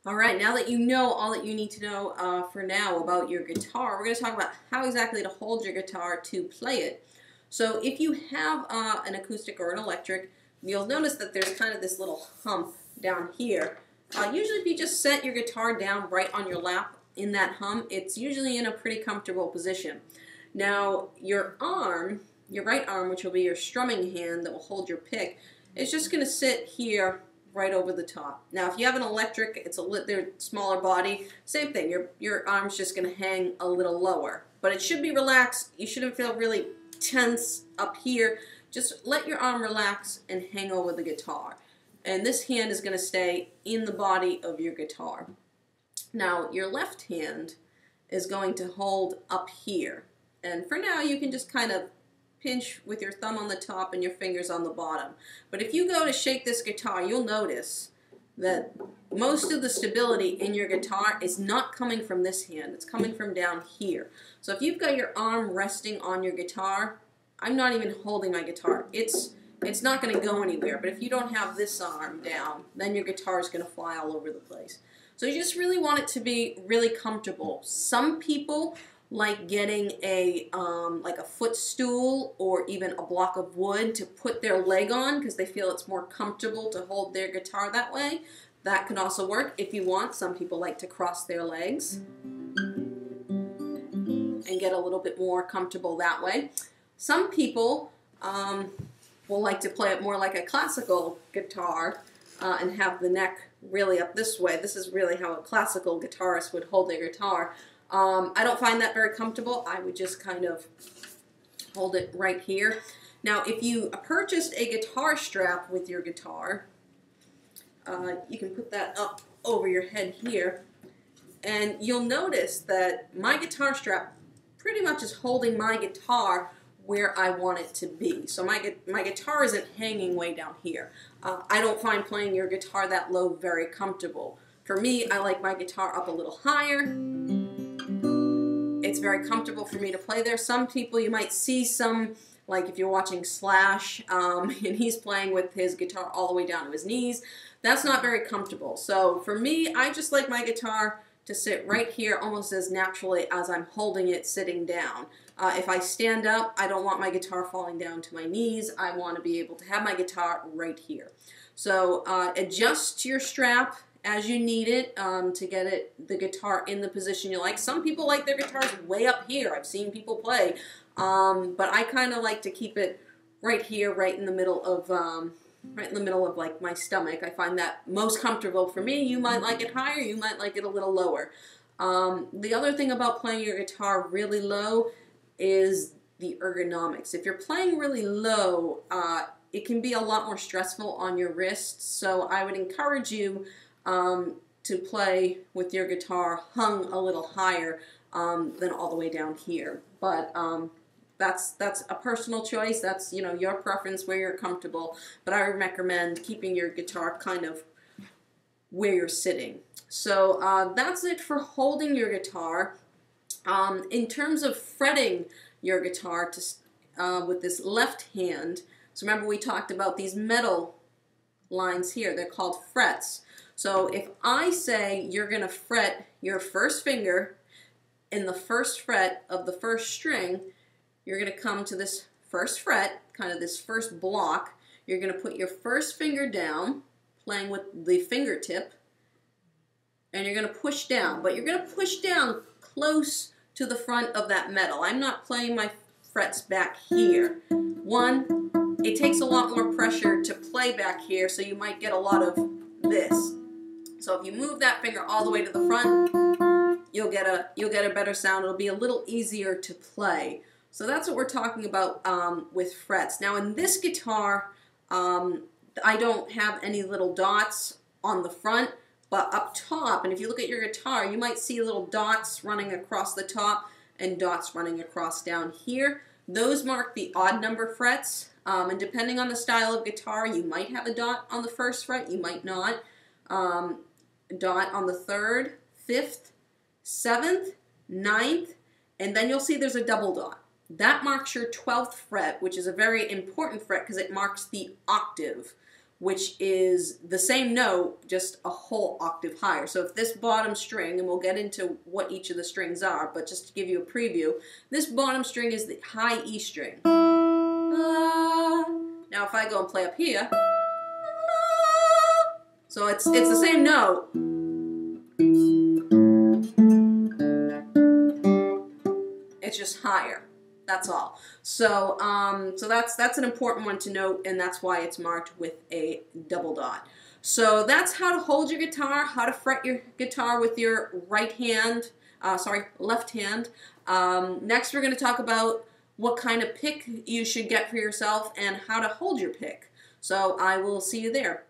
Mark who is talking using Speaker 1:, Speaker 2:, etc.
Speaker 1: All right, now that you know all that you need to know for now about your guitar, we're going to talk about how exactly to hold your guitar to play it. So if you have an acoustic or an electric, you'll notice that there's kind of this little hump down here. Usually if you just set your guitar down right on your lap in that hump, it's usually in a pretty comfortable position. Now your arm, your right arm, which will be your strumming hand that will hold your pick, is just going to sit here right over the top. Now if you have an electric, it's they're smaller body, same thing, your arm's just going to hang a little lower. But it should be relaxed. You shouldn't feel really tense up here. Just let your arm relax and hang over the guitar. And this hand is going to stay in the body of your guitar. Now your left hand is going to hold up here. And for now you can just kind of pinch with your thumb on the top and your fingers on the bottom. But if you go to shake this guitar, you'll notice that most of the stability in your guitar is not coming from this hand. It's coming from down here. So if you've got your arm resting on your guitar, I'm not even holding my guitar. It's not going to go anywhere. But if you don't have this arm down, then your guitar is going to fly all over the place. So you just really want it to be really comfortable. Some people like getting a like a footstool or even a block of wood to put their leg on because they feel it's more comfortable to hold their guitar that way. That can also work if you want. Some people like to cross their legs and get a little bit more comfortable that way. Some people will like to play it more like a classical guitar and have the neck really up this way. This is really how a classical guitarist would hold their guitar. I don't find that very comfortable. I would just kind of hold it right here. Now, if you purchased a guitar strap with your guitar, you can put that up over your head here, and you'll notice that my guitar strap pretty much is holding my guitar where I want it to be. So my guitar isn't hanging way down here. I don't find playing your guitar that low very comfortable. For me, I like my guitar up a little higher. It's very comfortable for me to play there. Some people, you might see some, like if you're watching Slash, and he's playing with his guitar all the way down to his knees. That's not very comfortable. So for me, I just like my guitar to sit right here almost as naturally as I'm holding it sitting down. If I stand up, I don't want my guitar falling down to my knees. I want to be able to have my guitar right here. So adjust your strap as you need it to get the guitar in the position you like. Some people like their guitars way up here. I've seen people play, but I kind of like to keep it right here, right in the middle of like my stomach. I find that most comfortable for me. You might like it higher. You might like it a little lower. The other thing about playing your guitar really low is the ergonomics. If you're playing really low, it can be a lot more stressful on your wrists. So I would encourage you to play with your guitar hung a little higher than all the way down here. But that's a personal choice. That's, you know, your preference, where you're comfortable. But I would recommend keeping your guitar kind of where you're sitting. So that's it for holding your guitar. In terms of fretting your guitar with this left hand, so remember we talked about these metal lines here. They're called frets. So if I say you're going to fret your first finger in the first fret of the first string, you're going to come to this first fret, kind of this first block. You're going to put your first finger down, playing with the fingertip, and you're going to push down. But you're going to push down close to the front of that metal. I'm not playing my frets back here. One, it takes a lot more pressure to play back here, so you might get a lot of this. So if you move that finger all the way to the front, you'll get a better sound. It'll be a little easier to play. So that's what we're talking about with frets. Now in this guitar, I don't have any little dots on the front, but up top, and if you look at your guitar, you might see little dots running across the top and dots running across down here. Those mark the odd number frets, and depending on the style of guitar, you might have a dot on the first fret, you might not. Dot on the 3rd, 5th, 7th, 9th, and then you'll see there's a double dot. That marks your 12th fret, which is a very important fret because it marks the octave. which is the same note, just a whole octave higher. So if this bottom string, and we'll get into what each of the strings are, but just to give you a preview, this bottom string is the high E string. Now if I go and play up here, so it's the same note. It's just higher. That's all. So so that's an important one to note, and that's why it's marked with a double dot. So that's how to hold your guitar, how to fret your guitar with your left hand. Next we're going to talk about what kind of pick you should get for yourself and how to hold your pick. So I will see you there.